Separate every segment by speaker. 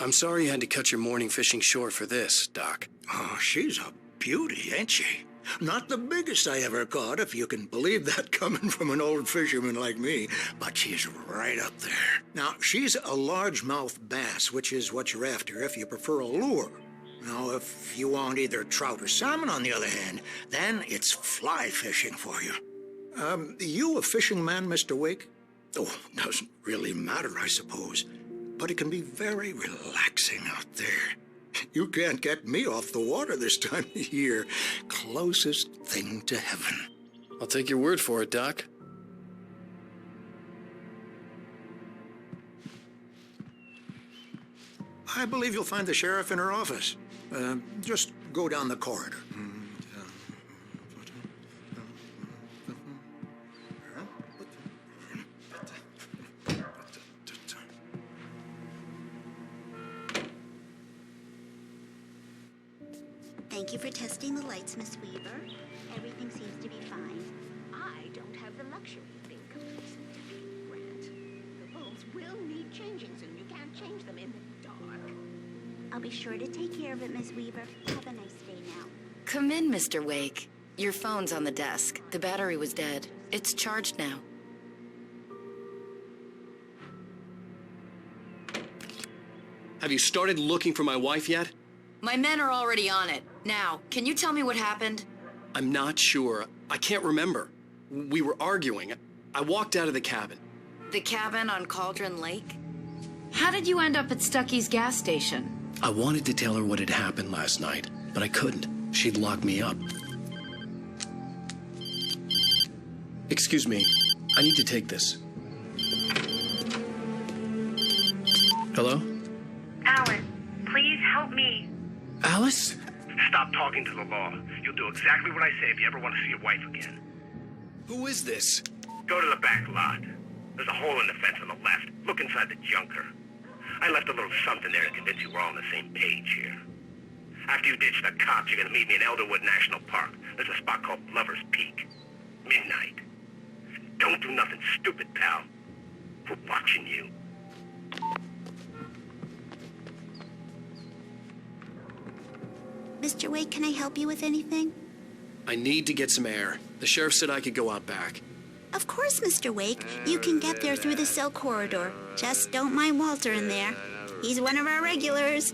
Speaker 1: I'm sorry you had to cut your morning fishing short for this, Doc.
Speaker 2: Oh, she's a beauty, ain't she? Not the biggest I ever caught, if you can believe that coming from an old fisherman like me, but she's right up there. Now, she's a largemouth bass, which is what you're after if you prefer a lure. Now, if you want either trout or salmon, on the other hand, then it's fly fishing for you. You a fishing man, Mr. Wake? Oh, doesn't really matter, I suppose. But it can be very relaxing out there. You can't get me off the water this time of year. Closest thing to heaven.
Speaker 1: I'll take your word for it, Doc.
Speaker 2: I believe you'll find the sheriff in her office. Just go down the corridor.
Speaker 3: Thank you for testing the lights, Miss Weaver. Everything seems to be fine.
Speaker 4: I don't have the luxury of being complacent, Deputy Grant. The bulbs will need changing soon. You can't change them in the dark.
Speaker 3: I'll be sure to take care of it, Miss Weaver. Have a nice day now.
Speaker 5: Come in, Mr. Wake. Your phone's on the desk. The battery was dead. It's charged now.
Speaker 1: Have you started looking for my wife yet?
Speaker 5: My men are already on it. Now, can you tell me what happened?
Speaker 1: I'm not sure. I can't remember. We were arguing. I walked out of the cabin.
Speaker 5: The cabin on Cauldron Lake?
Speaker 6: How did you end up at Stucky's gas station?
Speaker 1: I wanted to tell her what had happened last night, but I couldn't. She'd lock me up. Excuse me. I need to take this. Hello?
Speaker 7: Alice, please help me.
Speaker 1: Alice?
Speaker 7: Stop talking to the law. You'll do exactly what I say if you ever want to see your wife again.
Speaker 1: Who is this?
Speaker 7: Go to the back lot. There's a hole in the fence on the left. Look inside the junker. I left a little something there to convince you we're all on the same page here. After you ditch the cops, you're gonna meet me in Elderwood National Park. There's a spot called Lover's Peak. Midnight. Don't do nothing stupid, pal. We're watching you.
Speaker 3: Mr. Wake, can I help you with anything?
Speaker 1: I need to get some air. The sheriff said I could go out back.
Speaker 3: Of course, Mr. Wake. You can get there through the cell corridor. Just don't mind Walter in there. He's one of our regulars.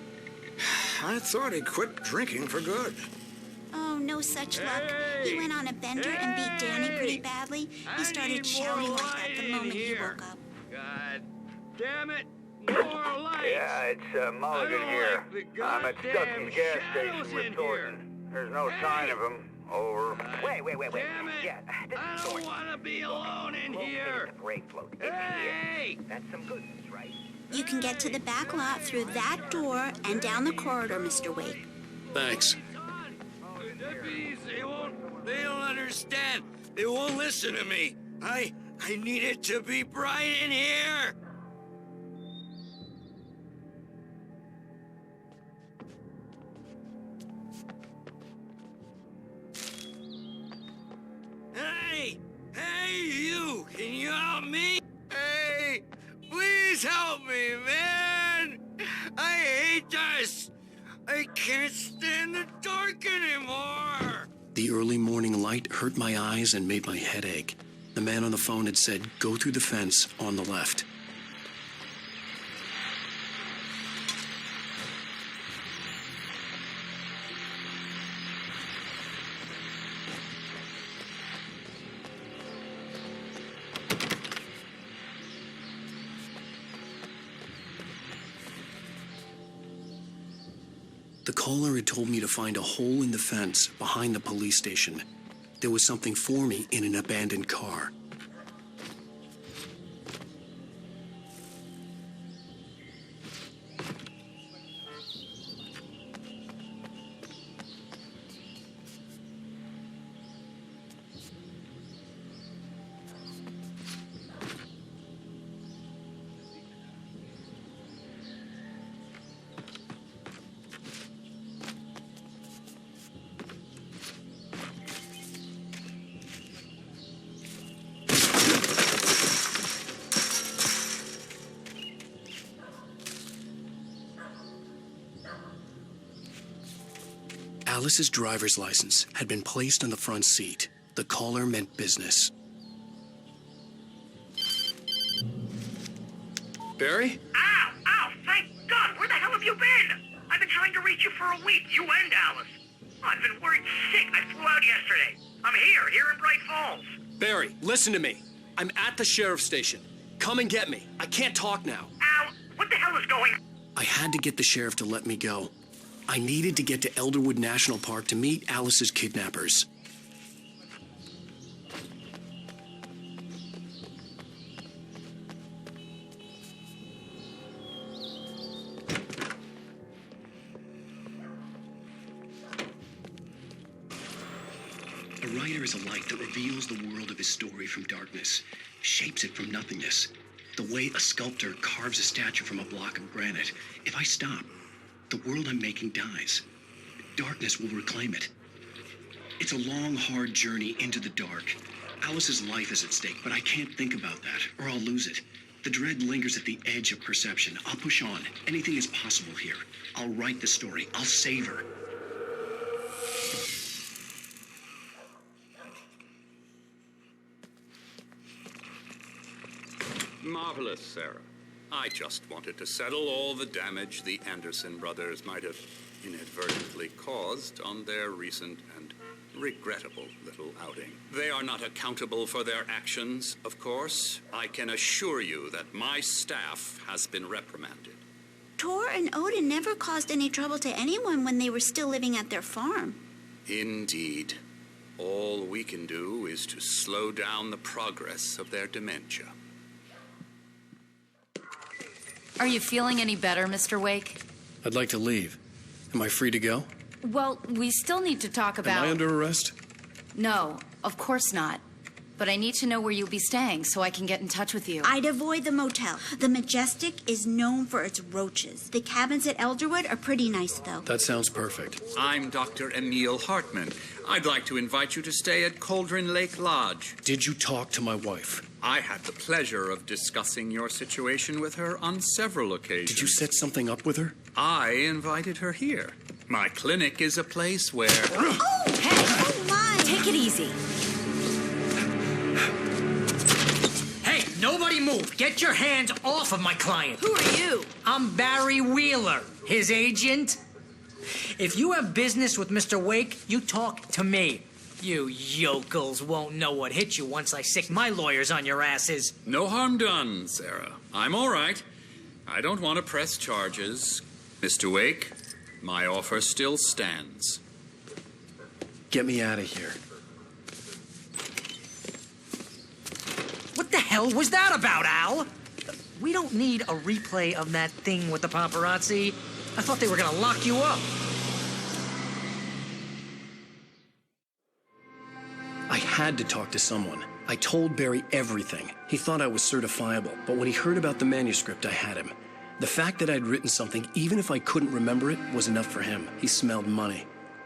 Speaker 2: I thought he quit drinking for good.
Speaker 3: Oh, no such luck. He went on a bender and beat Danny pretty badly. He started shouting like that the moment he woke up.
Speaker 8: God damn it! More lights!
Speaker 9: Yeah, it's Mulligan here. I'm at Stucky's gas station with Thornton. There's no sign of him. Over.
Speaker 8: Wait. Yeah, I don't want to be alone in here. Hey!
Speaker 9: That's some good news, right?
Speaker 3: You can get to the back lot through that door and down the corridor, Mr. Wake.
Speaker 1: Thanks.
Speaker 8: Deputies, they don't understand. They won't listen to me. I need it to be bright in here. Hey, you! Can you help me? Hey, please help me, man! I hate this! I can't stand the dark anymore!
Speaker 1: The early morning light hurt my eyes and made my head ache. The man on the phone had said, go through the fence on the left. The caller had told me to find a hole in the fence behind the police station. There was something for me in an abandoned car. Alice's driver's license had been placed on the front seat. The caller meant business.
Speaker 10: Barry?
Speaker 7: Ow! Ow! Thank God! Where the hell have you been? I've been trying to reach you for a week, you and Alice. I've been worried sick. I flew out yesterday. I'm here in Bright Falls.
Speaker 10: Barry, listen to me. I'm at the sheriff's station. Come and get me. I can't talk now.
Speaker 7: Al, what the hell is going on?
Speaker 1: I had to get the sheriff to let me go. I needed to get to Elderwood National Park to meet Alice's kidnappers. A writer is a light that reveals the world of his story from darkness, shapes it from nothingness. The way a sculptor carves a statue from a block of granite. If I stop, the world I'm making dies. Darkness will reclaim it. It's a long, hard journey into the dark. Alice's life is at stake, but I can't think about that, or I'll lose it. The dread lingers at the edge of perception. I'll push on. Anything is possible here. I'll write the story. I'll save her.
Speaker 11: Marvelous, Sarah. I just wanted to settle all the damage the Anderson brothers might have inadvertently caused on their recent and regrettable little outing. They are not accountable for their actions, of course. I can assure you that my staff has been reprimanded.
Speaker 3: Tor and Odin never caused any trouble to anyone when they were still living at their farm.
Speaker 11: Indeed. All we can do is to slow down the progress of their dementia.
Speaker 6: Are you feeling any better, Mr. Wake?
Speaker 1: I'd like to leave. Am I free to go?
Speaker 6: Well, we still need to talk about...
Speaker 1: Am I under arrest?
Speaker 6: No, of course not. But I need to know where you'll be staying so I can get in touch with you.
Speaker 3: I'd avoid the motel. The Majestic is known for its roaches. The cabins at Elderwood are pretty nice, though.
Speaker 1: That sounds perfect.
Speaker 11: I'm Dr. Emil Hartman. I'd like to invite you to stay at Cauldron Lake Lodge.
Speaker 1: Did you talk to my wife?
Speaker 11: I had the pleasure of discussing your situation with her on several occasions.
Speaker 1: Did you set something up with her?
Speaker 11: I invited her here. My clinic is a place where...
Speaker 3: Oh, hey! Oh, my!
Speaker 6: Take it easy.
Speaker 12: Hey, nobody move. Get your hands off of my client.
Speaker 6: Who are you?
Speaker 12: I'm Barry Wheeler, his agent. If you have business with Mr. Wake, you talk to me. You yokels won't know what hit you once I sick my lawyers on your asses.
Speaker 11: No harm done, Sarah. I'm all right. I don't want to press charges. Mr. Wake, my offer still stands.
Speaker 1: Get me out of here.
Speaker 12: What the hell was that about, Al? We don't need a replay of that thing with the paparazzi. I thought they were gonna lock you up.
Speaker 1: I had to talk to someone. I told Barry everything. He thought I was certifiable, but when he heard about the manuscript, I had him. The fact that I'd written something, even if I couldn't remember it, was enough for him. He smelled money.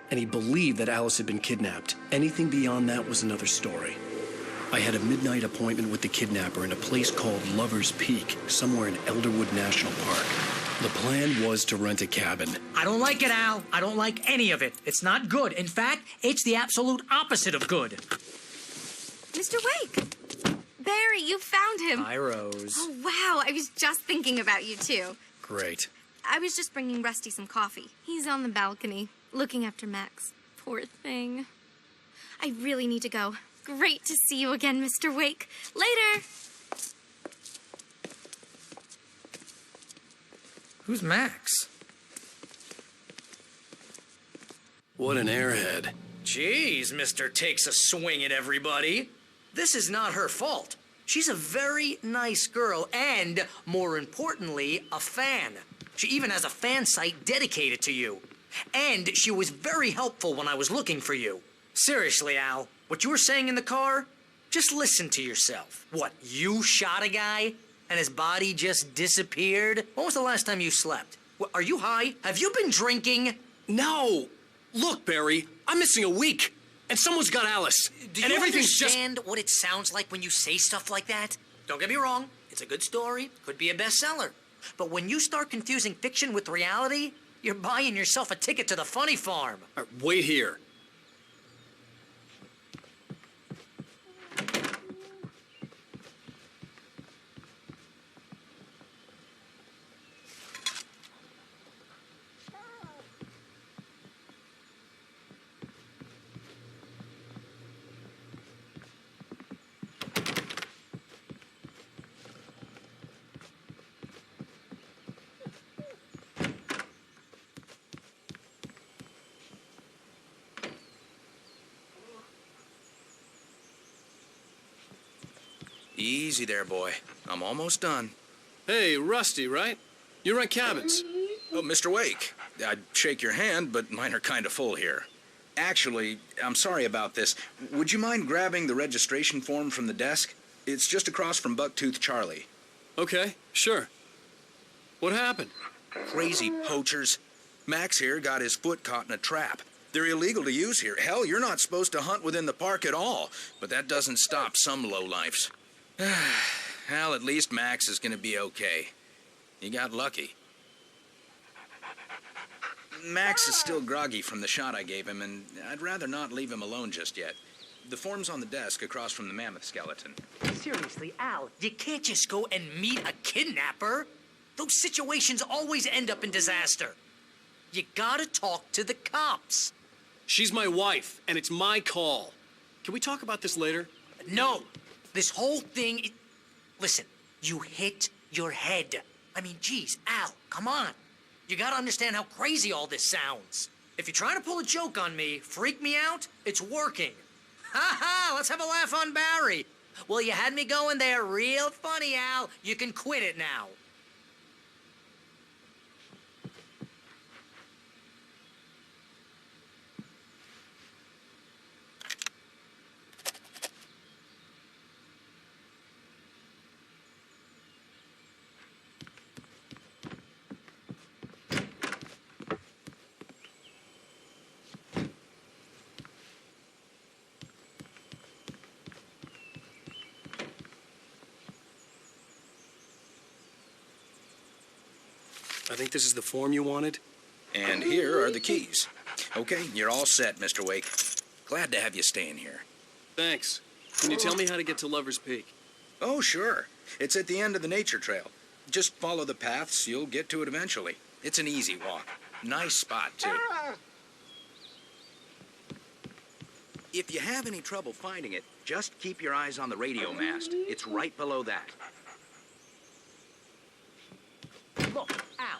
Speaker 1: And he believed that Alice had been kidnapped. Anything beyond that was another story. I had a midnight appointment with the kidnapper in a place called Lover's Peak, somewhere in Elderwood National Park. The plan was to rent a cabin.
Speaker 12: I don't like it, Al. I don't like any of it. It's not good. In fact, it's the absolute opposite of good.
Speaker 13: Mr. Wake! Barry, you found him.
Speaker 12: Hi, Rose.
Speaker 13: Oh, wow. I was just thinking about you, too.
Speaker 1: Great.
Speaker 13: I was just bringing Rusty some coffee. He's on the balcony, looking after Max. Poor thing. I really need to go. Great to see you again, Mr. Wake. Later!
Speaker 12: Who's Max?
Speaker 1: What an airhead.
Speaker 12: Jeez, Mr. Takes a swing at everybody. This is not her fault. She's a very nice girl and, more importantly, a fan. She even has a fan site dedicated to you. And she was very helpful when I was looking for you. Seriously, Al, what you were saying in the car, just listen to yourself. What, you shot a guy and his body just disappeared? When was the last time you slept? What, are you high? Have you been drinking?
Speaker 10: No! Look, Barry, I'm missing a week. And someone's got Alice.
Speaker 12: Do
Speaker 10: and
Speaker 12: you
Speaker 10: everything's
Speaker 12: understand what it sounds like when you say stuff like that? Don't get me wrong. It's a good story. Could be a bestseller. But when you start confusing fiction with reality, You're buying yourself a ticket to the funny farm.
Speaker 10: All right, wait here.
Speaker 14: Easy there, boy. I'm almost done.
Speaker 10: Hey, Rusty, right? You rent cabins.
Speaker 14: Oh, Mr. Wake. I'd shake your hand, but mine are kind of full here. Actually, I'm sorry about this. Would you mind grabbing the registration form from the desk? It's just across from Bucktooth Charlie.
Speaker 10: Okay, sure. What happened?
Speaker 14: Crazy poachers. Max here got his foot caught in a trap. They're illegal to use here. Hell, you're not supposed to hunt within the park at all. But that doesn't stop some lowlifes. Well, at least Max is going to be okay. He got lucky. Max is still groggy from the shot I gave him, and I'd rather not leave him alone just yet. The form's on the desk across from the mammoth skeleton.
Speaker 12: Seriously, Al, you can't just go and meet a kidnapper. Those situations always end up in disaster. You gotta talk to the cops.
Speaker 10: She's my wife, and it's my call. Can we talk about this later?
Speaker 12: No. This whole thing... Listen, you hit your head. I mean, geez, Al, come on. You gotta understand how crazy all this sounds. If you're trying to pull a joke on me, freak me out, it's working. Ha ha, let's have a laugh on Barry. Well, you had me going there real funny, Al. You can quit it now.
Speaker 10: I think this is the form you wanted.
Speaker 14: And here are the keys. Okay, you're all set, Mr. Wake. Glad to have you staying here.
Speaker 10: Thanks. Can you tell me how to get to Lover's Peak?
Speaker 14: Oh, sure. It's at the end of the nature trail. Just follow the paths, you'll get to it eventually. It's an easy walk. Nice spot, too. If you have any trouble finding it, just keep your eyes on the radio mast. It's right below that.
Speaker 12: Look, Al,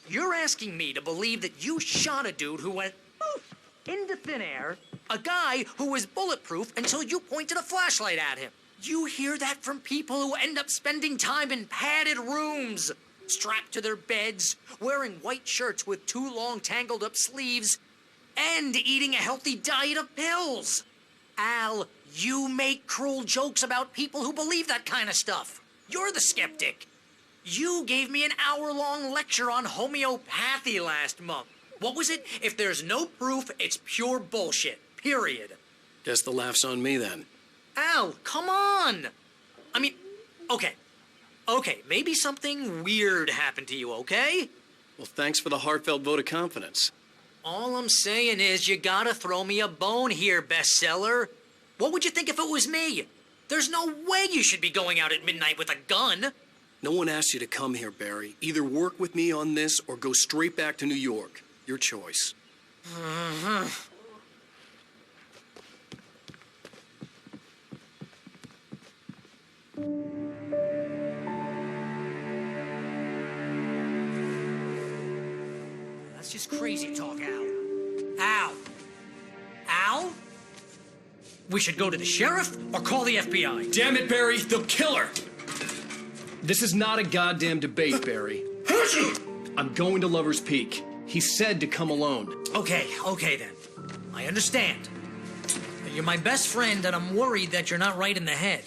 Speaker 12: you're asking me to believe that you shot a dude who went poof into thin air, a guy who was bulletproof until you pointed a flashlight at him. You hear that from people who end up spending time in padded rooms, strapped to their beds, wearing white shirts with too long tangled up sleeves, and eating a healthy diet of pills. Al, you make cruel jokes about people who believe that kind of stuff. You're the skeptic. You gave me an hour-long lecture on homeopathy last month. What was it? If there's no proof, it's pure bullshit. Period.
Speaker 10: Guess the laugh's on me then.
Speaker 12: Al, come on! I mean, okay. Okay, maybe something weird happened to you, okay?
Speaker 10: Well, thanks for the heartfelt vote of confidence.
Speaker 12: All I'm saying is you gotta throw me a bone here, bestseller. What would you think if it was me? There's no way you should be going out at midnight with a gun.
Speaker 10: No one asked you to come here, Barry. Either work with me on this or go straight back to New York. Your choice.
Speaker 12: That's just crazy talk, Al. Al? Al? We should go to the sheriff or call the FBI.
Speaker 10: Damn it, Barry, they'll kill her! This is not a goddamn debate, Barry. I'm going to Lover's Peak. He said to come alone.
Speaker 12: Okay then. I understand. You're my best friend, and I'm worried that you're not right in the head.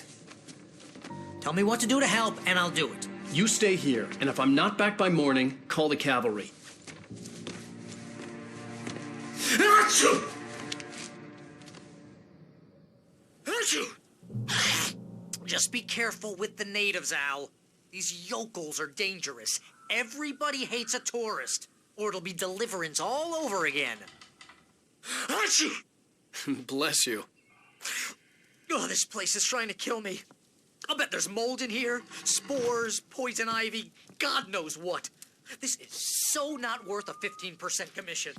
Speaker 12: Tell me what to do to help, and I'll do it.
Speaker 10: You stay here, and if I'm not back by morning, call the cavalry.
Speaker 12: Just be careful with the natives, Al. These yokels are dangerous. Everybody hates a tourist. or it'll be deliverance all over again. Achoo!
Speaker 10: Bless you.
Speaker 12: Oh, this place is trying to kill me. I'll bet there's mold in here, spores, poison ivy, God knows what. This is so not worth a 15% commission.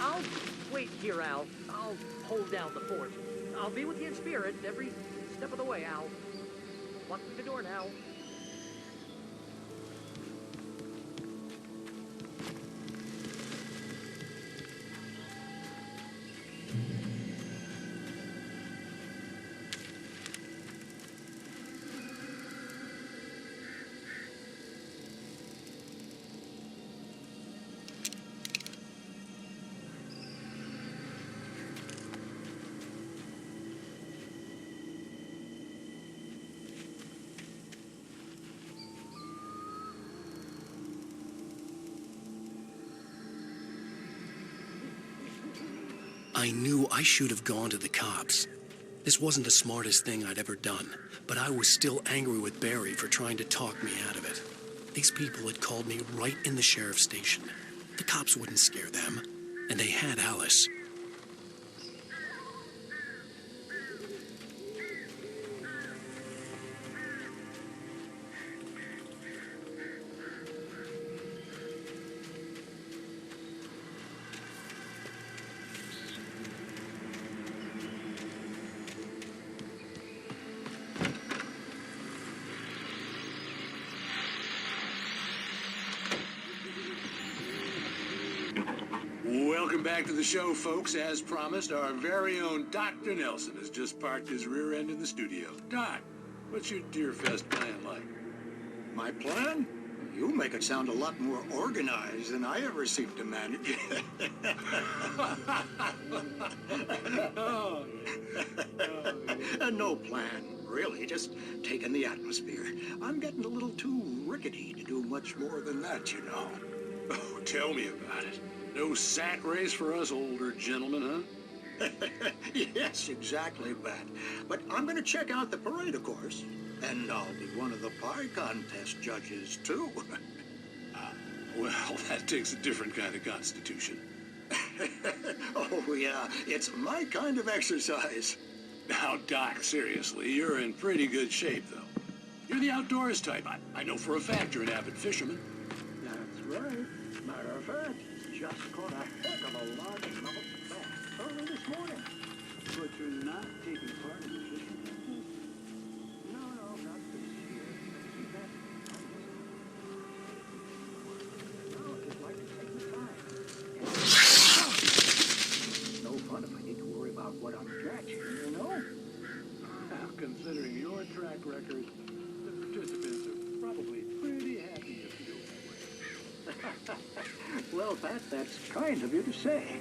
Speaker 15: I'll wait here, Al. I'll hold down the fort. I'll be with you in spirit every step of the way, Al. Lock the door now.
Speaker 1: I knew I should have gone to the cops. This wasn't the smartest thing I'd ever done, but I was still angry with Barry for trying to talk me out of it. These people had called me right in the sheriff's station. The cops wouldn't scare them, and they had Alice.
Speaker 16: Welcome back to the show, folks. As promised, our very own Dr. Nelson has just parked his rear end in the studio. Doc, what's your Deer Fest plan like?
Speaker 2: My plan? You make it sound a lot more organized than I ever seem to manage. No plan, really. Just taking the atmosphere. I'm getting a little too rickety to do much more than that, you know.
Speaker 16: Oh, tell me about it. No sack race for us older gentlemen, huh?
Speaker 2: Yes, exactly, Bat. But I'm going to check out the parade, of course. And I'll be one of the pie contest judges, too.
Speaker 16: Well, that takes a different kind of constitution.
Speaker 2: Oh, yeah. It's my kind of exercise.
Speaker 16: Now, Doc, seriously, you're in pretty good shape, though. You're the outdoors type. I know for a fact you're an avid fisherman.
Speaker 2: That's right. Matter of fact, just caught a heck of a largemouth bass early this morning.
Speaker 17: But you're not taking part in the fishing contest?
Speaker 2: No, not this year. See that? No, just like to take the time. No fun if I need to worry about what I'm catching, you know?
Speaker 16: How considering your track record, the participants are probably pretty happy you feel that way.
Speaker 17: Well, that's kind of you to say.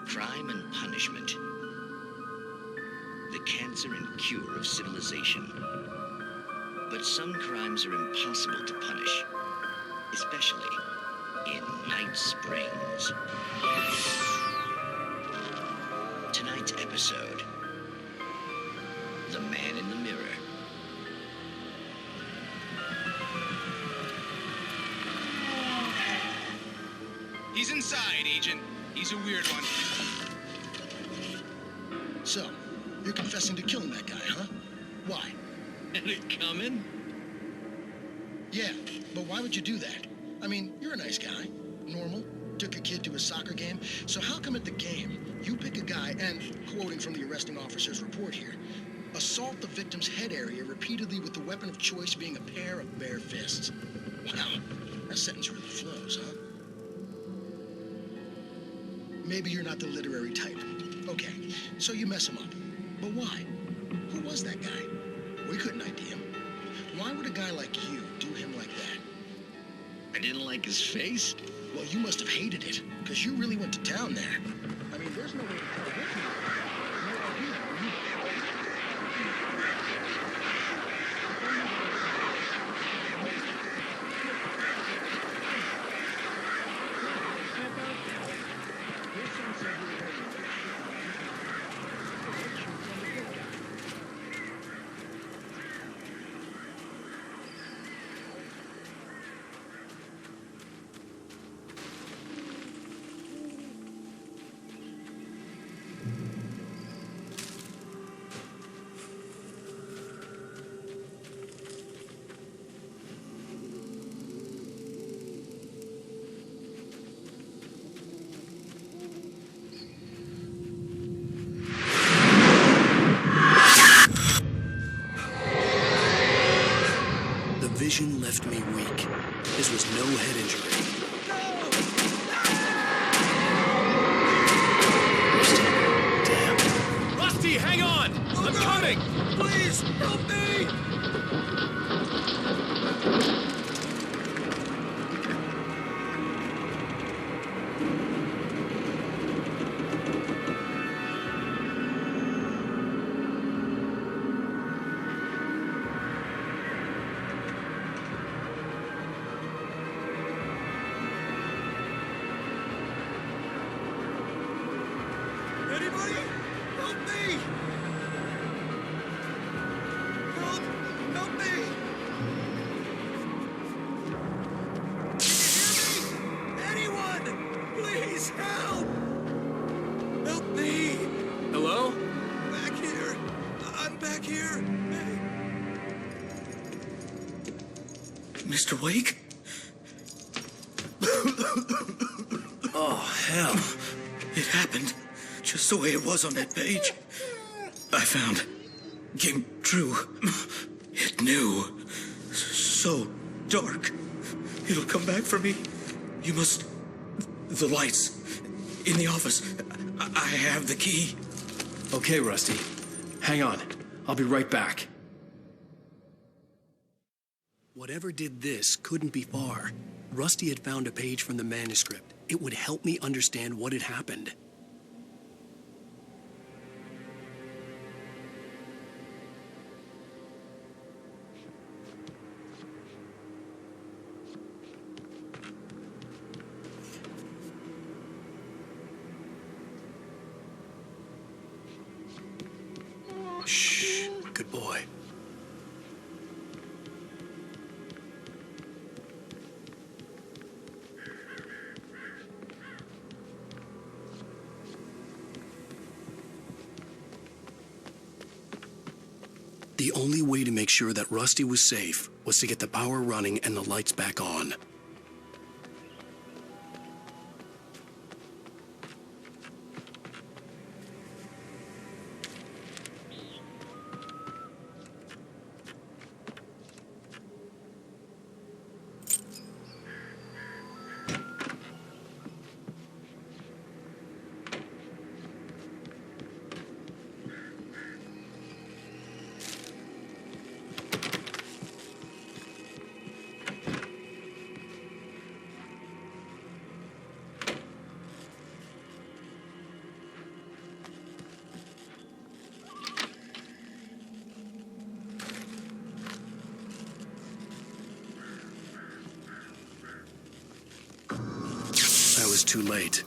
Speaker 18: Crime and punishment. The cancer and cure of civilization. But some crimes are impossible to punish, especially in Night Springs. Tonight's episode, The Man in the Mirror.
Speaker 19: He's inside, Agent. He's a weird one.
Speaker 20: So, you're confessing to killing that guy, huh? Why?
Speaker 18: Had it coming?
Speaker 20: Yeah, but why would you do that? I mean, you're a nice guy. Normal. Took a kid to a soccer game. So how come at the game, you pick a guy and, quoting from the arresting officer's report here, assault the victim's head area repeatedly with the weapon of choice being a pair of bare fists? Wow, that sentence really flows, huh? Maybe you're not the literary type. Okay, so you mess him up. But why? Who was that guy? We couldn't ID him. Why would a guy like you do him like that?
Speaker 18: I didn't like his face.
Speaker 20: Well, you must have hated it, because you really went to town there. I mean, there's no way to tell what you
Speaker 1: vision left me weak. This was no head injury.
Speaker 10: Damn. Rusty, hang on! I'm coming!
Speaker 8: Please, help me! Anybody? Help me! Help! Help me! Can you hear me? Anyone! Please help! Help me!
Speaker 10: Hello?
Speaker 8: Back here! I'm back here! Hey.
Speaker 2: Mr. Wake? Oh, hell. It happened just the way it was on that page. I found. Came true. It knew. So dark. It'll come back for me. You must... The lights. In the office. I have the key.
Speaker 10: Okay, Rusty. Hang on. I'll be right back.
Speaker 1: Whatever did this couldn't be far. Rusty had found a page from the manuscript. It would help me understand what had happened. Shh, good boy. The only way to make sure that Rusty was safe was to get the power running and the lights back on. I was too late.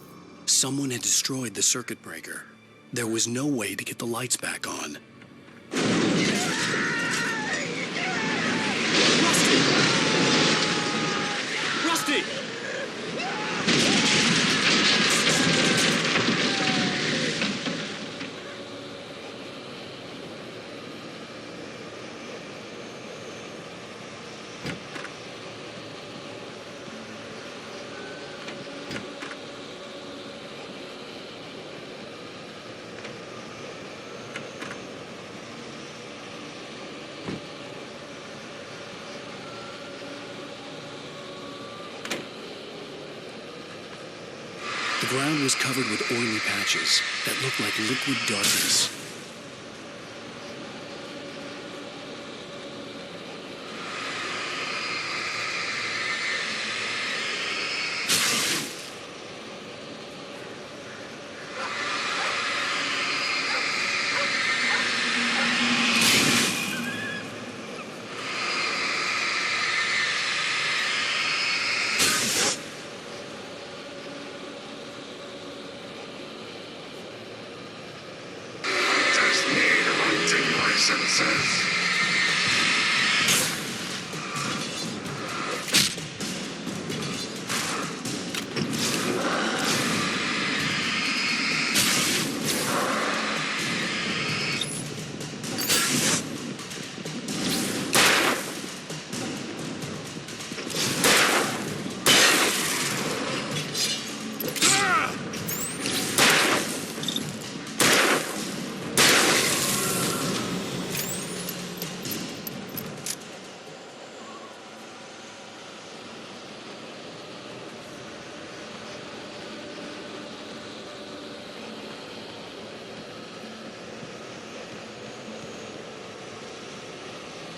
Speaker 1: Someone had destroyed the circuit breaker. There was no way to get the lights back on.
Speaker 10: Rusty!
Speaker 1: The ground was covered with oily patches that looked like liquid darkness.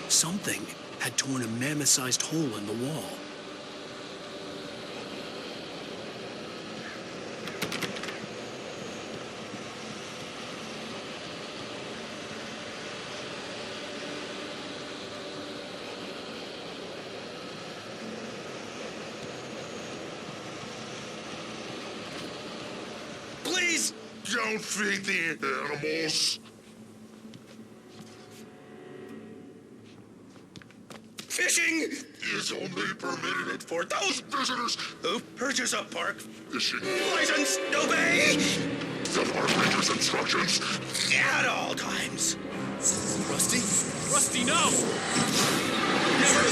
Speaker 1: Something had torn a mammoth-sized hole in the wall.
Speaker 21: Please don't feed the animals.
Speaker 14: Fishing is only permitted for those visitors who purchase a park fishing license. Obey
Speaker 21: the park ranger's instructions
Speaker 14: at all times.
Speaker 10: Rusty? Rusty, no!
Speaker 14: Never.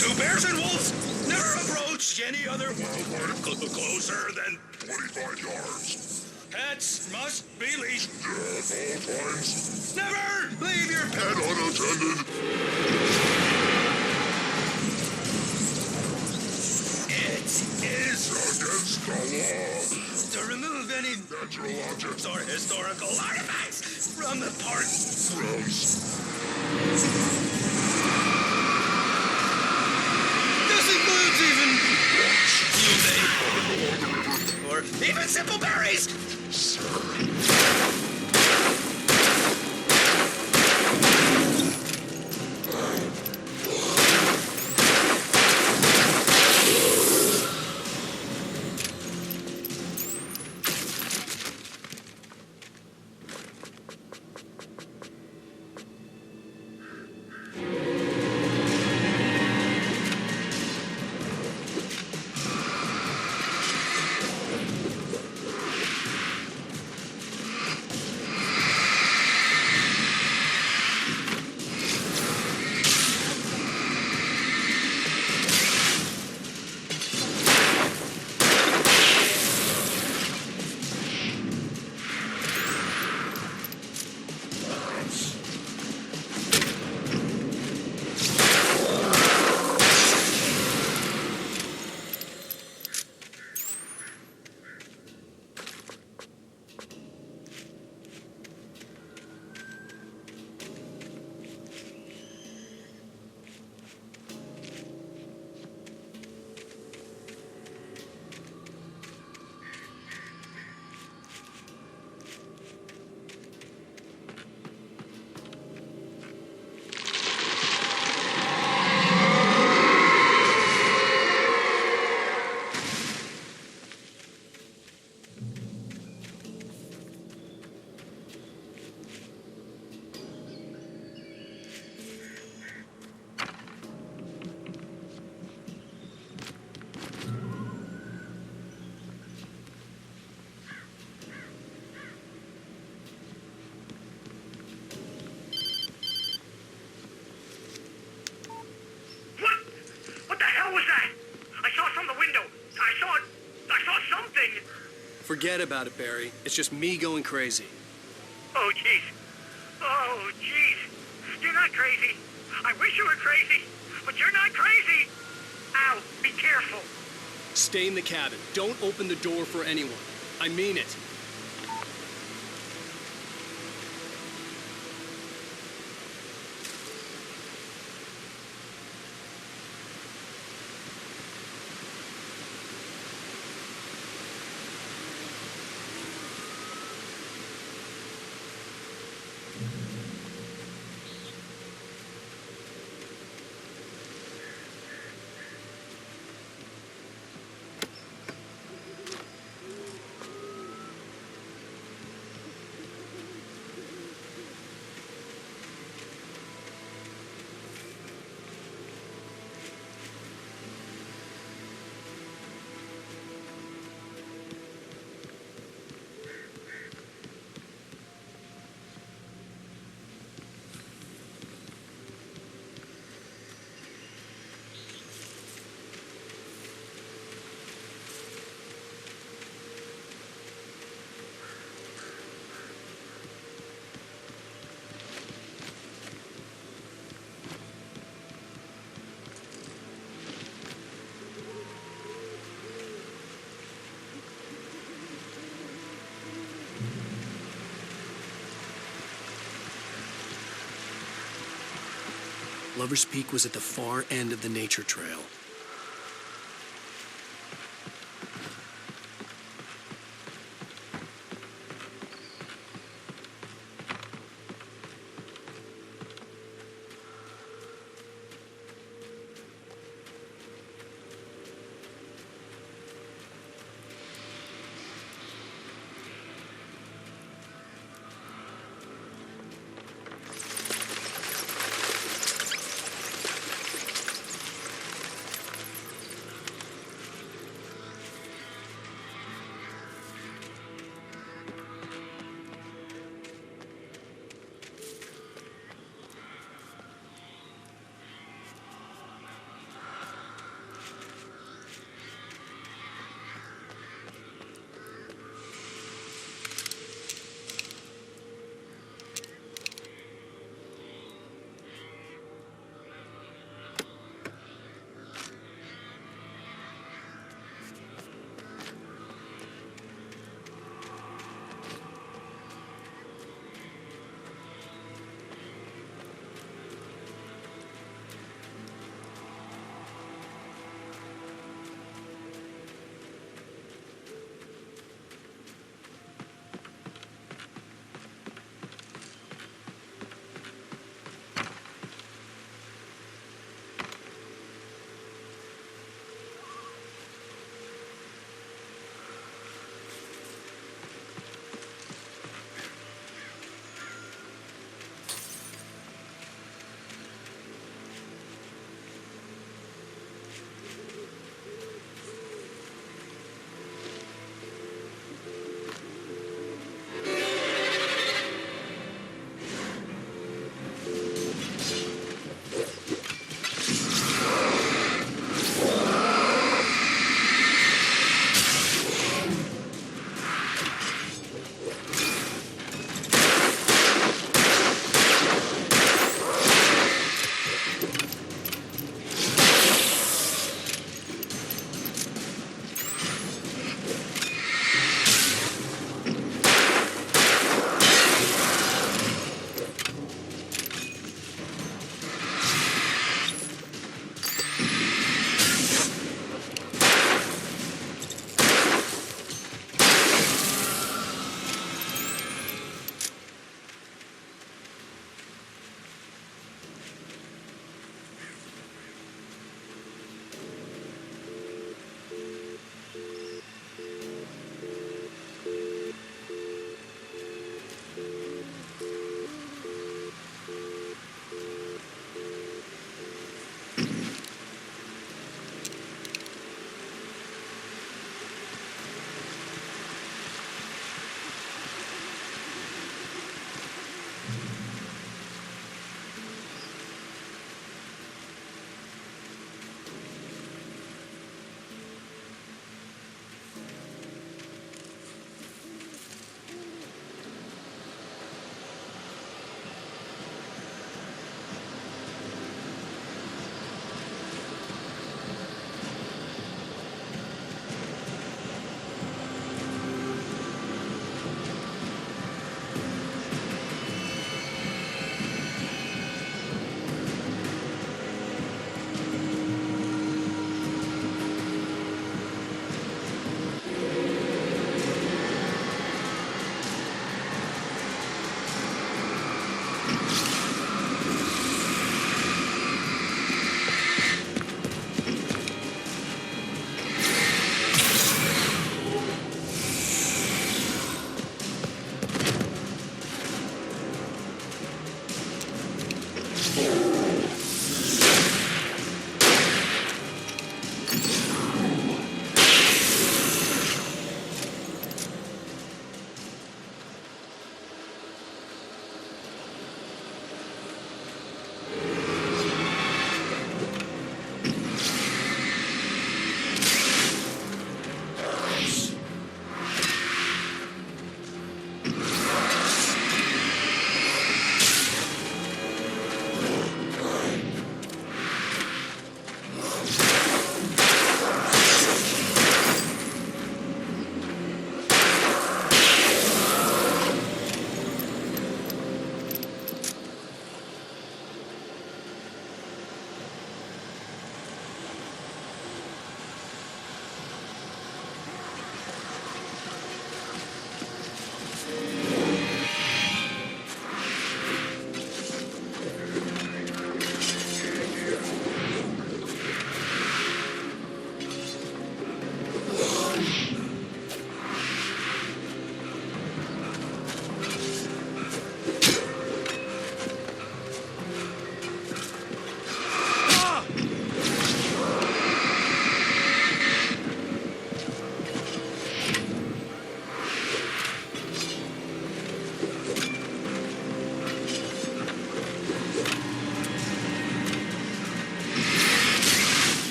Speaker 14: Two bears and wolves Never approach any other wildlife closer than
Speaker 21: 25 yards.
Speaker 14: Pets must be leashed.
Speaker 21: Death all times.
Speaker 14: Never leave your
Speaker 21: Pet unattended.
Speaker 14: It is
Speaker 21: Against the law.
Speaker 14: to remove any
Speaker 21: Natural objects.
Speaker 14: or historical artifacts from the park.
Speaker 21: Grounds.
Speaker 14: This includes even bait or even simple berries.
Speaker 10: Forget about it, Barry. It's just me going crazy.
Speaker 7: Oh, jeez. Oh, jeez. You're not crazy. I wish you were crazy, but you're not crazy. Ow, be careful.
Speaker 10: Stay in the cabin. Don't open the door for anyone. I mean it. Lover's Peak was at the far end of the nature trail.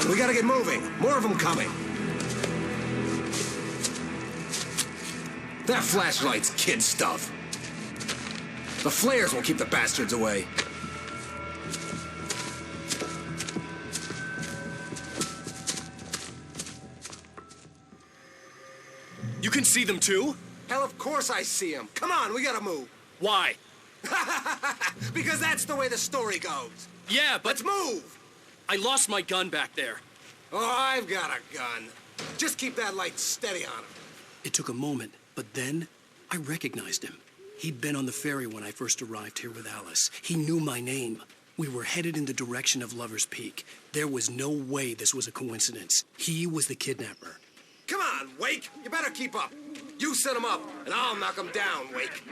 Speaker 4: We gotta get moving. More of them coming. That flashlight's kid stuff. The flares will keep the bastards away.
Speaker 10: You can see them too?
Speaker 4: Hell, of course I see them. Come on, we gotta move.
Speaker 10: Why?
Speaker 4: Because that's the way the story goes.
Speaker 10: Yeah, but...
Speaker 4: Let's move!
Speaker 10: I lost my gun back there.
Speaker 4: Oh, I've got a gun. Just keep that light steady on him.
Speaker 1: It took a moment, but then I recognized him. He'd been on the ferry when I first arrived here with Alice. He knew my name. We were headed in the direction of Lover's Peak. There was no way this was a coincidence. He was the kidnapper.
Speaker 4: Come on, Wake. You better keep up. You set him up, and I'll knock him down, Wake.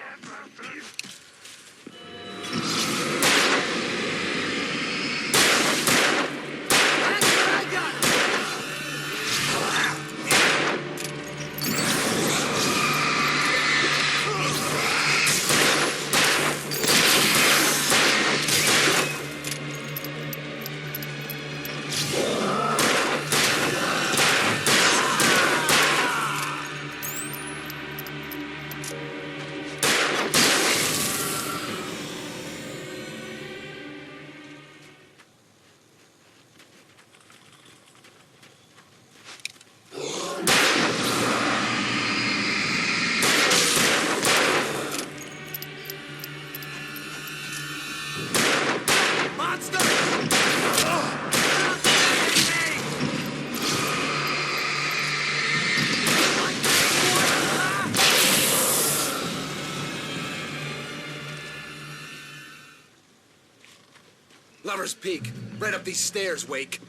Speaker 4: Lover's Peak. Right up these stairs, Wake.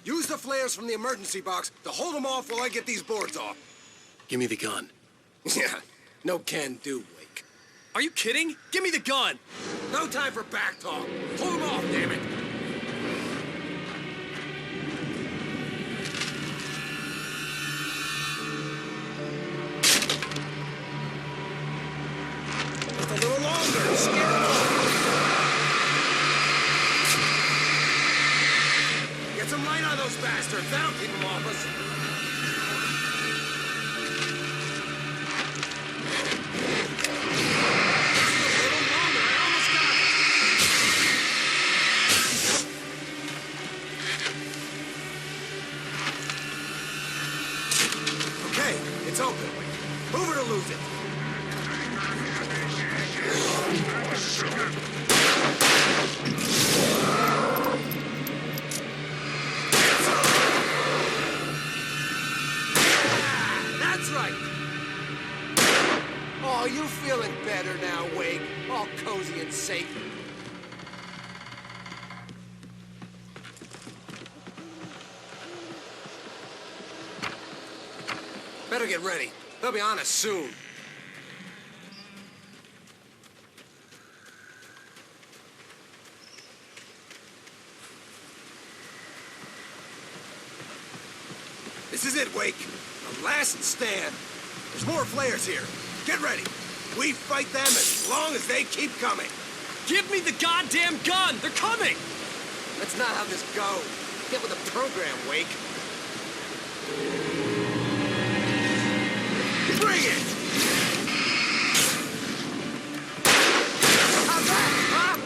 Speaker 4: Use the flares from the emergency box to hold them off while I get these boards off.
Speaker 1: Give me the gun.
Speaker 4: Yeah, no can do, Wake.
Speaker 10: Are you kidding? Give me the gun!
Speaker 4: No time for back talk. Hold them off, damn it. A little longer. Scare them off. Get some light on those bastards. That'll keep them off us. Okay, it's open. Move it or lose it. That's right. Oh, you feeling better now, Wake? All cozy and safe. Better get ready. They'll be on us soon. This is it, Wake. The last stand. There's more flares here. Get ready. We fight them as long as they keep coming.
Speaker 10: Give me the goddamn gun! They're coming!
Speaker 4: That's not how this goes. Get with the program, Wake. Bring it! How's that, huh?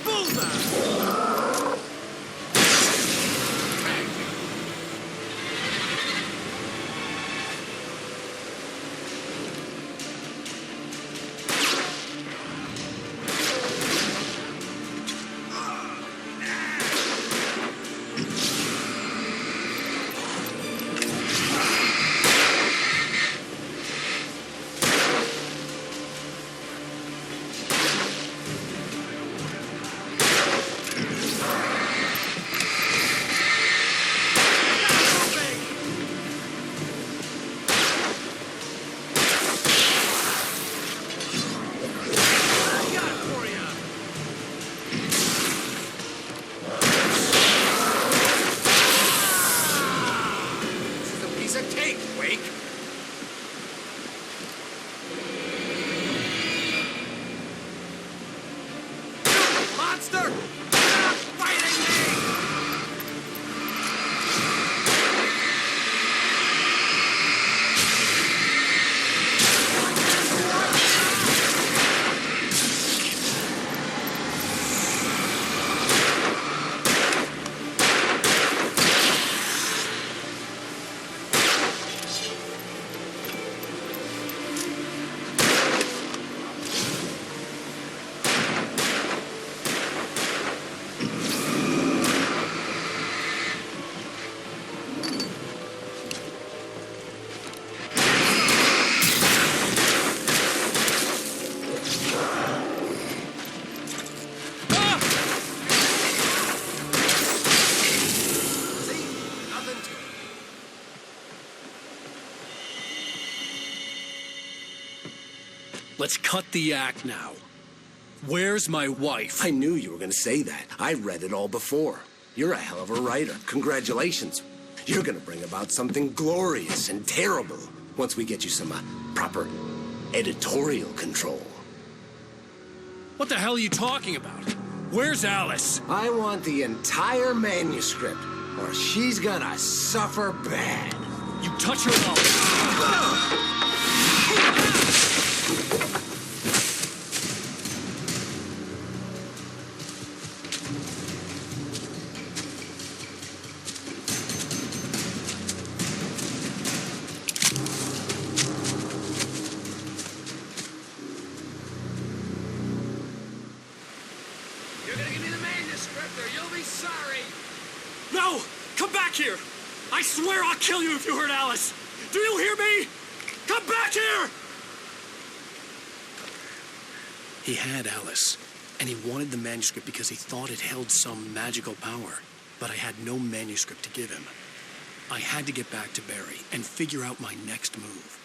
Speaker 4: Bullseye! piece of cake, Wake. Monster! Stop fighting me!
Speaker 10: Let's cut the act now. Where's my wife?
Speaker 5: I knew you were going to say that. I read it all before. You're a hell of a writer. Congratulations. You're going to bring about something glorious and terrible once we get you some proper editorial control.
Speaker 10: What the hell are you talking about? Where's Alice?
Speaker 5: I want the entire manuscript, or she's gonna suffer bad.
Speaker 10: You touch her now.
Speaker 4: You're gonna give me the manuscript or you'll be sorry.
Speaker 10: No! Come back here! I swear I'll kill you if you hurt Alice! Do you hear me? Come back here! He had Alice, and he wanted the manuscript because he thought it held some magical power. But I had no manuscript to give him. I had to get back to Barry and figure out my next move.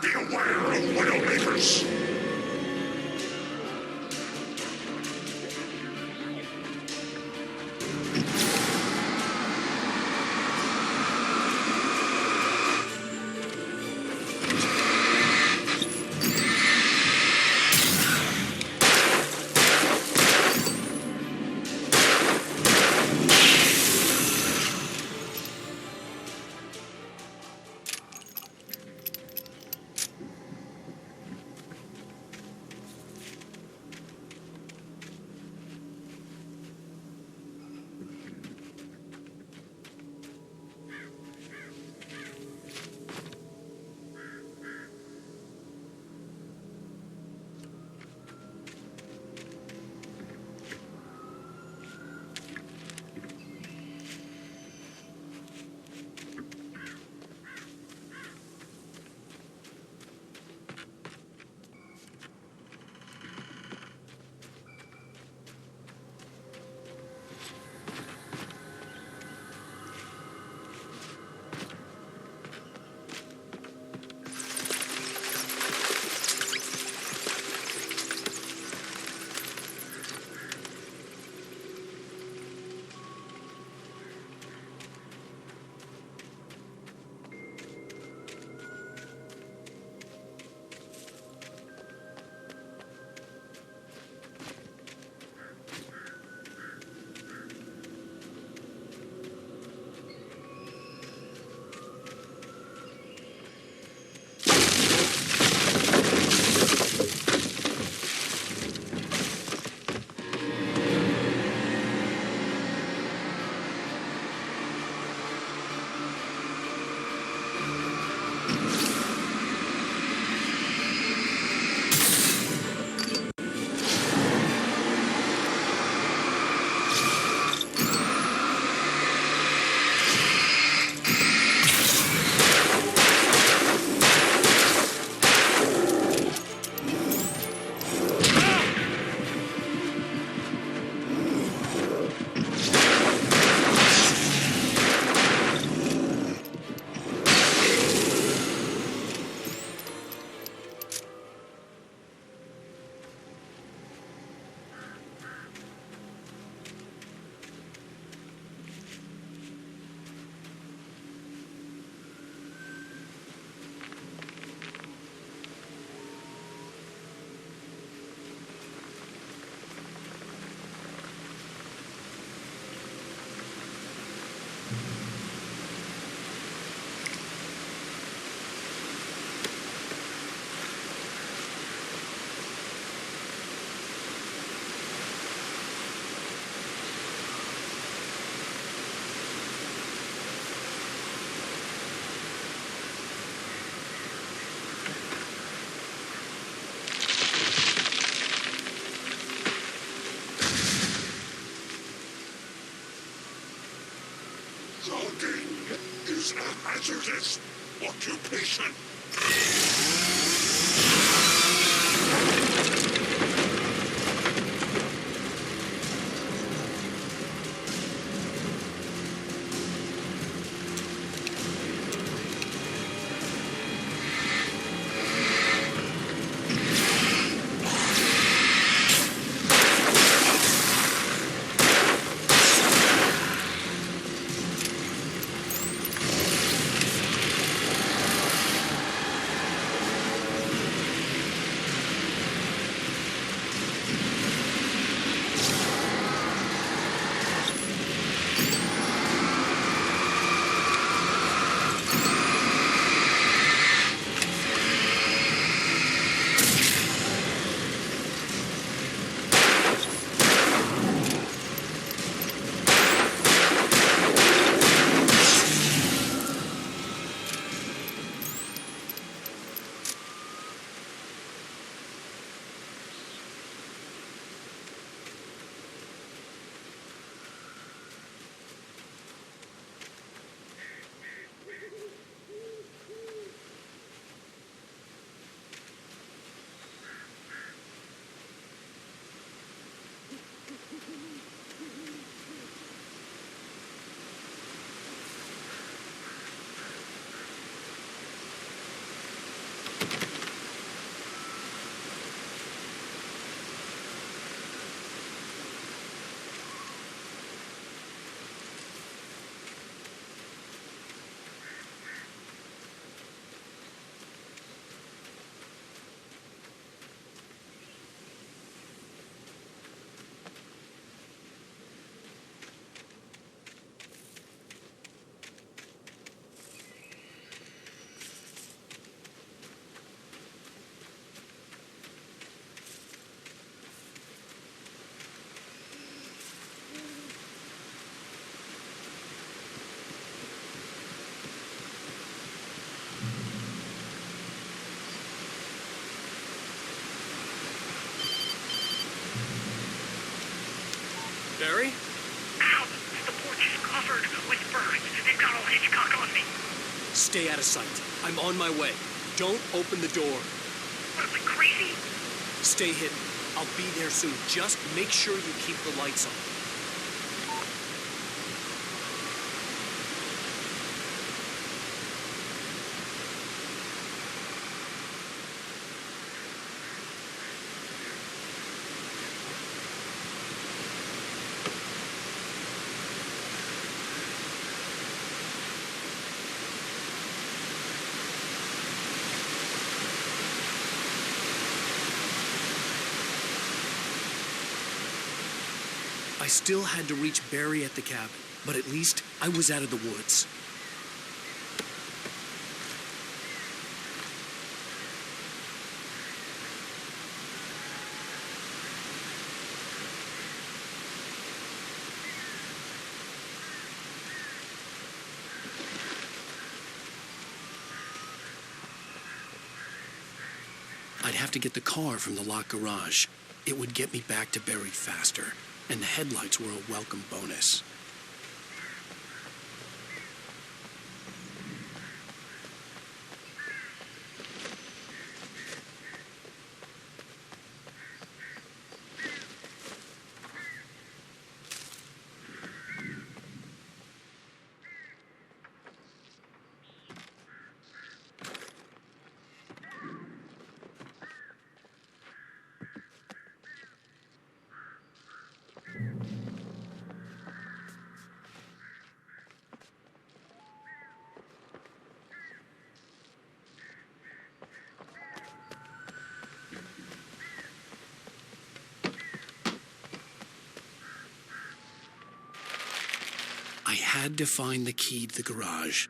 Speaker 21: Beware of Widowmakers! Coding is a hazardous occupation.
Speaker 10: Barry?
Speaker 7: Ow! The porch is covered with burns. They've got all Hitchcock on me.
Speaker 10: Stay out of sight. I'm on my way. Don't open the door.
Speaker 7: What, am I crazy?
Speaker 10: Stay hidden. I'll be there soon. Just make sure you keep the lights on. I still had to reach Barry at the cabin, but at least I was out of the woods. I'd have to get the car from the locked garage. It would get me back to Barry faster. And the headlights were a welcome bonus. I had to find the key to the garage.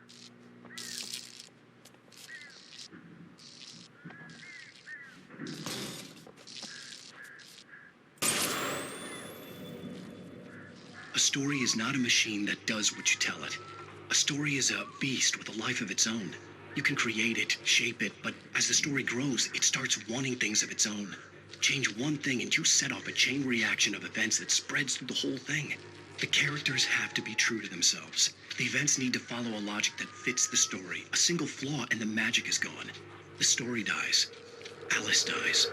Speaker 1: A story is not a machine that does what you tell it. A story is a beast with a life of its own. You can create it, shape it, but as the story grows, it starts wanting things of its own. Change one thing and you set off a chain reaction of events that spreads through the whole thing. The characters have to be true to themselves. The events need to follow a logic that fits the story. A single flaw and the magic is gone. The story dies. Alice dies.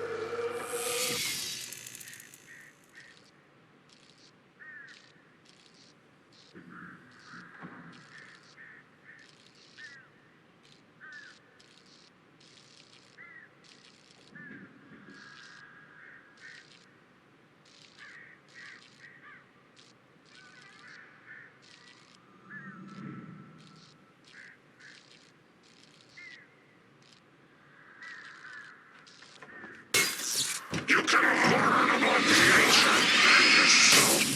Speaker 21: You can afford an obligation and yourself.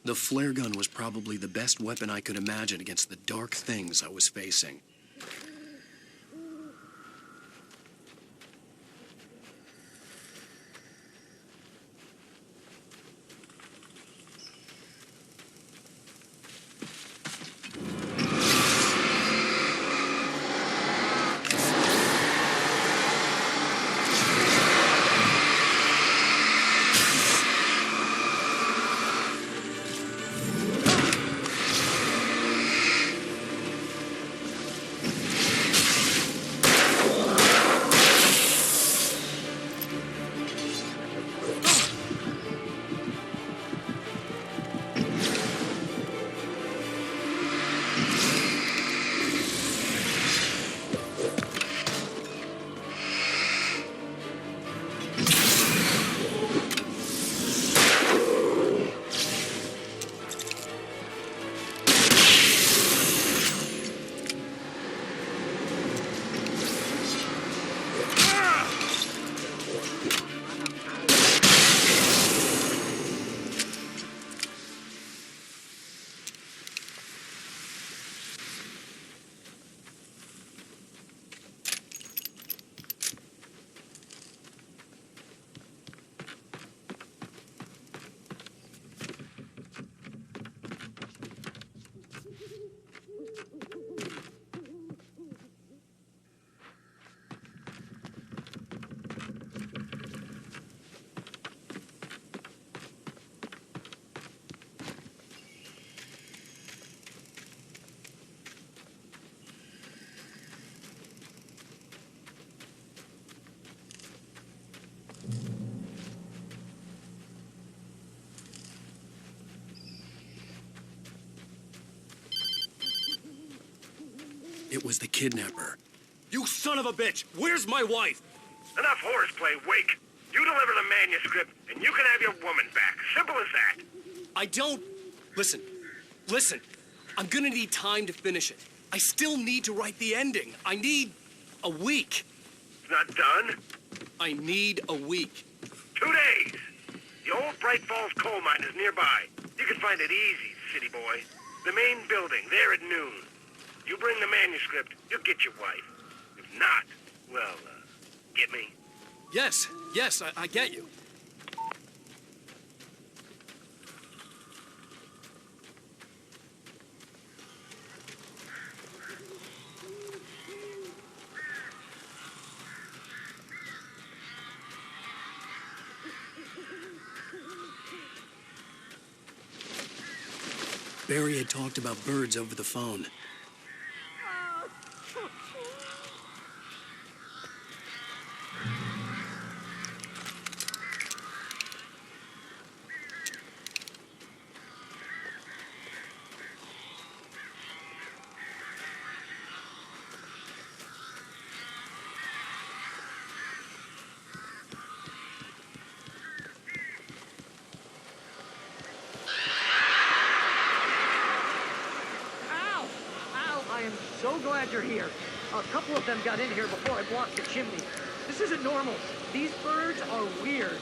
Speaker 10: The flare gun was probably the best weapon I could imagine against the dark things I was facing. It was the kidnapper.
Speaker 9: You son of a bitch! Where's my wife?
Speaker 7: Enough horseplay, Wake. You deliver the manuscript, and you can have your woman back. Simple as that.
Speaker 9: I don't... Listen. I'm gonna need time to finish it. I still need to write the ending. I need a week.
Speaker 7: It's not done?
Speaker 9: I need a week.
Speaker 7: 2 days. The old Bright Falls coal mine is nearby. You can find it easy, city boy. The main building, there at noon. You bring the manuscript, you'll get your wife. If not, well, get me?
Speaker 9: Yes, I get you.
Speaker 10: Barry had talked about birds over the phone.
Speaker 15: So glad you're here. A couple of them got in here before I blocked the chimney. This isn't normal. These birds are weird.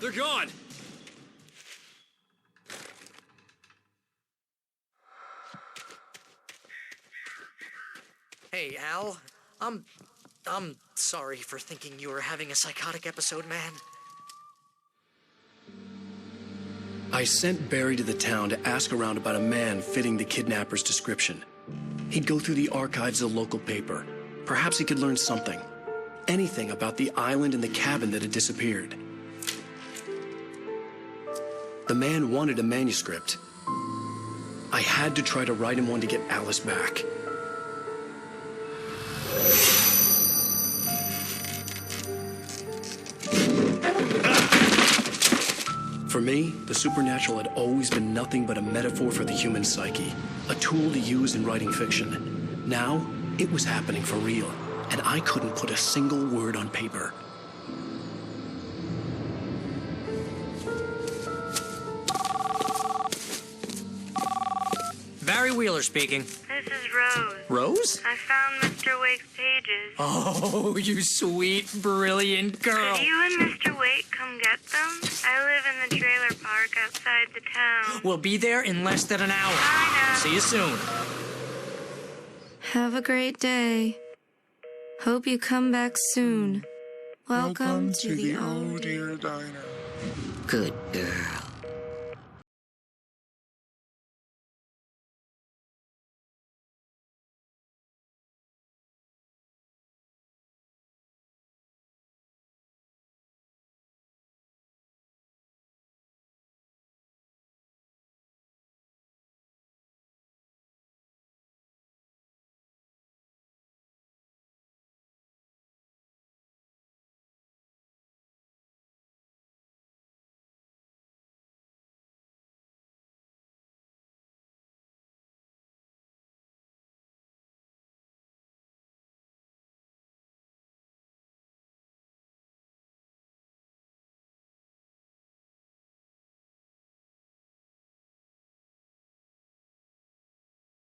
Speaker 9: They're gone.
Speaker 12: Hey, Al. I'm sorry for thinking you were having a psychotic episode, man.
Speaker 10: I sent Barry to the town to ask around about a man fitting the kidnapper's description. He'd go through the archives of the local paper. Perhaps he could learn something. Anything about the island and the cabin that had disappeared. The man wanted a manuscript. I had to try to write him one to get Alice back. For me, the supernatural had always been nothing but a metaphor for the human psyche, a tool to use in writing fiction. Now, it was happening for real, and I couldn't put a single word on paper.
Speaker 12: Barry Wheeler speaking.
Speaker 3: This is Rose.
Speaker 12: Rose?
Speaker 3: I found Mr. Wake's pages.
Speaker 12: Oh, you sweet, brilliant girl.
Speaker 3: Could you and Mr. Wake come get them? I live in the trailer park outside the town.
Speaker 12: We'll be there in less than an hour.
Speaker 3: Bye now.
Speaker 12: See you soon.
Speaker 13: Have a great day. Hope you come back soon. Welcome to the Oh Dear
Speaker 2: Diner.
Speaker 12: Good girl.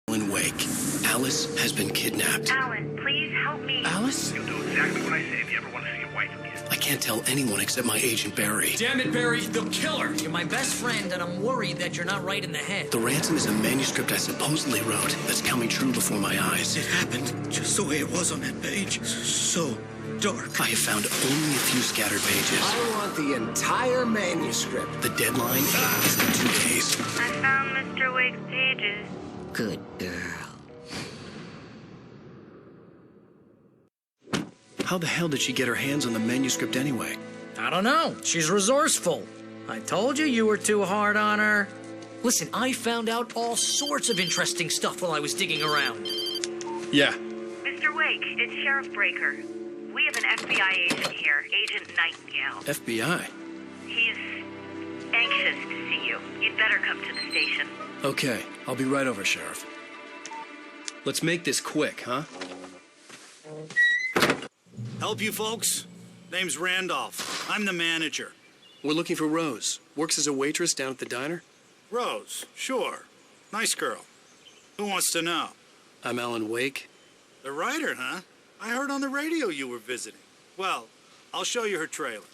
Speaker 10: Alan Wake. Alice has been kidnapped.
Speaker 3: Alan, please help me.
Speaker 10: Alice?
Speaker 7: You'll do exactly what I say if you ever want to see your wife again.
Speaker 10: I can't tell anyone except my agent Barry.
Speaker 9: Damn it, Barry, they'll kill her.
Speaker 12: You're my best friend, and I'm worried that you're not right in the head.
Speaker 10: The ransom is a manuscript I supposedly wrote that's coming true before my eyes.
Speaker 2: It happened just the way it was on that page. So dark.
Speaker 10: I have found only a few scattered pages.
Speaker 5: I want the entire manuscript.
Speaker 10: The deadline is in 2 days.
Speaker 3: I found Mr. Wake's pages.
Speaker 12: Good girl.
Speaker 10: How the hell did she get her hands on the manuscript anyway?
Speaker 12: I don't know. She's resourceful. I told you were too hard on her. Listen, I found out all sorts of interesting stuff while I was digging around.
Speaker 10: Yeah.
Speaker 3: Mr. Wake, it's Sheriff Breaker. We have an FBI agent here, Agent Nightingale.
Speaker 10: FBI?
Speaker 3: He's anxious to see you. You'd better come to the station.
Speaker 10: Okay, I'll be right over, Sheriff. Let's make this quick, huh?
Speaker 22: Help you folks? Name's Randolph. I'm the manager.
Speaker 10: We're looking for Rose. Works as a waitress down at the diner.
Speaker 22: Rose, sure. Nice girl. Who wants to know?
Speaker 10: I'm Alan Wake.
Speaker 22: The writer, huh? I heard on the radio you were visiting. Well, I'll show you her trailer.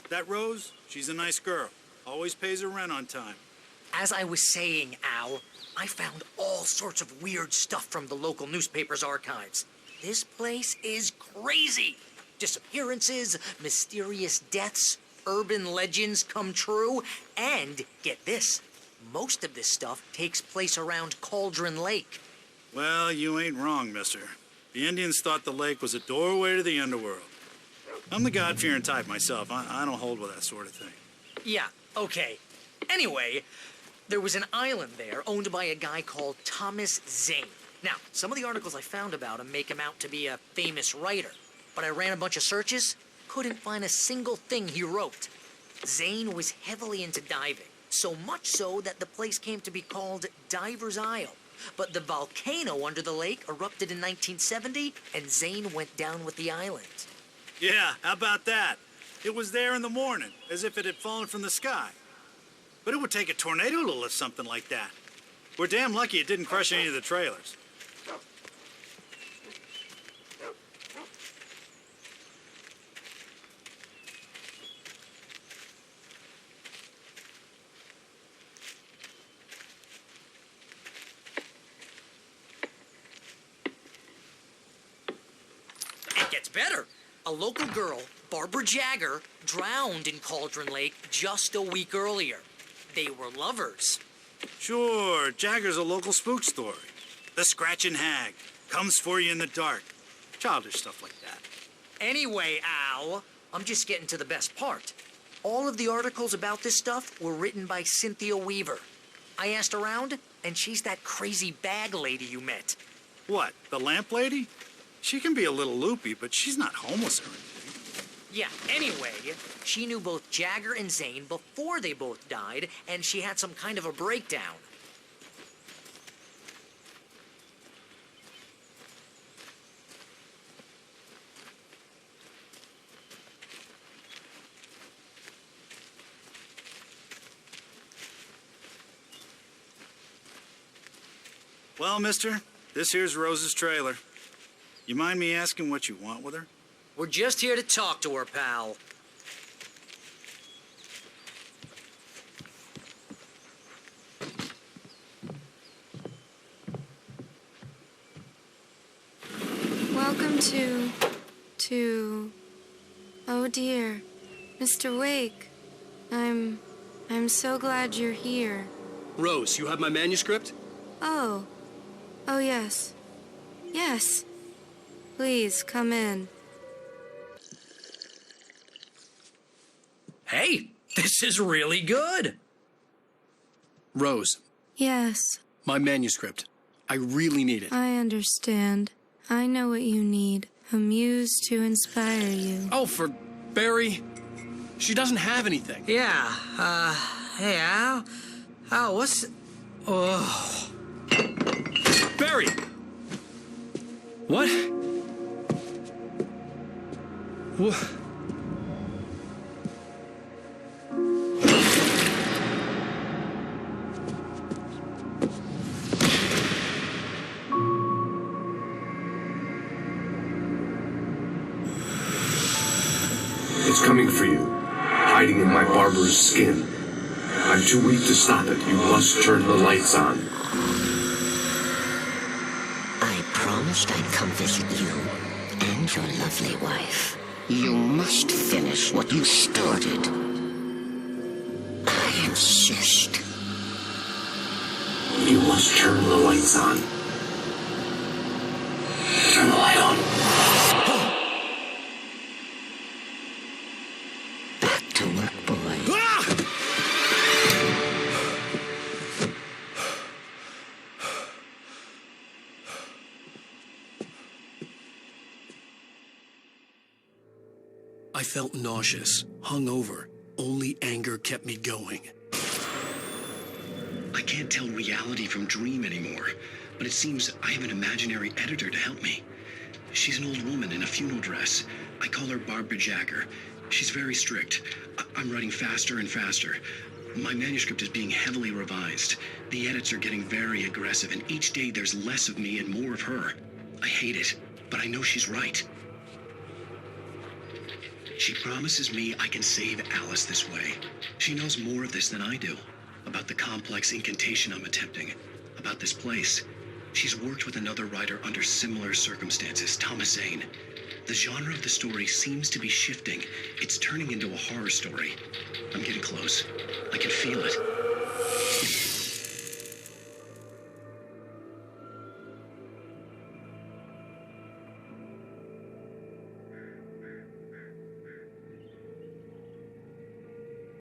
Speaker 22: That Rose, she's a nice girl. Always pays her rent on time.
Speaker 12: As I was saying, Al, I found all sorts of weird stuff from the local newspaper's archives. This place is crazy. Disappearances, mysterious deaths, urban legends come true, and get this, most of this stuff takes place around Cauldron Lake.
Speaker 22: Well, you ain't wrong, mister. The Indians thought the lake was a doorway to the underworld. I'm the God-fearing type myself. I don't hold with that sort of thing.
Speaker 12: Yeah, okay. Anyway, there was an island there owned by a guy called Thomas Zane. Now, some of the articles I found about him make him out to be a famous writer, but I ran a bunch of searches, couldn't find a single thing he wrote. Zane was heavily into diving, so much so that the place came to be called Diver's Isle. But the volcano under the lake erupted in 1970, and Zane went down with the island.
Speaker 22: Yeah, how about that? It was there in the morning, as if it had fallen from the sky. But it would take a tornado to lift something like that. We're damn lucky it didn't crush any of the trailers.
Speaker 12: better. A local girl, Barbara Jagger, drowned in Cauldron Lake just a week earlier. They were lovers.
Speaker 22: Sure, Jagger's a local spook story. The Scratching Hag comes for you in the dark. Childish stuff like that.
Speaker 12: Anyway, Al, I'm just getting to the best part. All of the articles about this stuff were written by Cynthia Weaver. I asked around, and she's that crazy bag lady you met.
Speaker 22: What, the lamp lady? She can be a little loopy, but she's not homeless or anything.
Speaker 12: Yeah, anyway, she knew both Jagger and Zane before they both died, and she had some kind of a breakdown.
Speaker 22: Well, mister, this here's Rose's trailer. You mind me asking what you want with her?
Speaker 12: We're just here to talk to her, pal.
Speaker 6: Welcome to... Oh dear, Mr. Wake. I'm so glad you're here.
Speaker 10: Rose, you have my manuscript?
Speaker 6: Oh. Oh, yes. Yes. Please, come in.
Speaker 12: Hey, this is really good.
Speaker 10: Rose,
Speaker 6: Yes,
Speaker 10: my manuscript. I really need it.
Speaker 6: I understand. I know what you need. A muse to inspire you.
Speaker 10: Oh, for Barry? She doesn't have anything.
Speaker 12: Yeah, hey, Al? Al, what's... Oh...
Speaker 10: Barry! What? What?
Speaker 5: It's coming for you, hiding in my barber's skin. I'm too weak to stop it. You must turn the lights on.
Speaker 11: I promised I'd come visit you and your lovely wife. You must finish what you started. I insist.
Speaker 5: You must turn the lights on. Turn the light on.
Speaker 11: Back to work, boy.
Speaker 10: I felt nauseous, hungover. Only anger kept me going.
Speaker 1: I can't tell reality from dream anymore, but it seems I have an imaginary editor to help me. She's an old woman in a funeral dress. I call her Barbara Jagger. She's very strict. I'm writing faster and faster. My manuscript is being heavily revised. The edits are getting very aggressive, and each day there's less of me and more of her. I hate it, but I know she's right. She promises me I can save Alice this way. She knows more of this than I do. About the complex incantation I'm attempting. About this place. She's worked with another writer under similar circumstances, Thomas Zane. The genre of the story seems to be shifting. It's turning into a horror story. I'm getting close. I can feel it.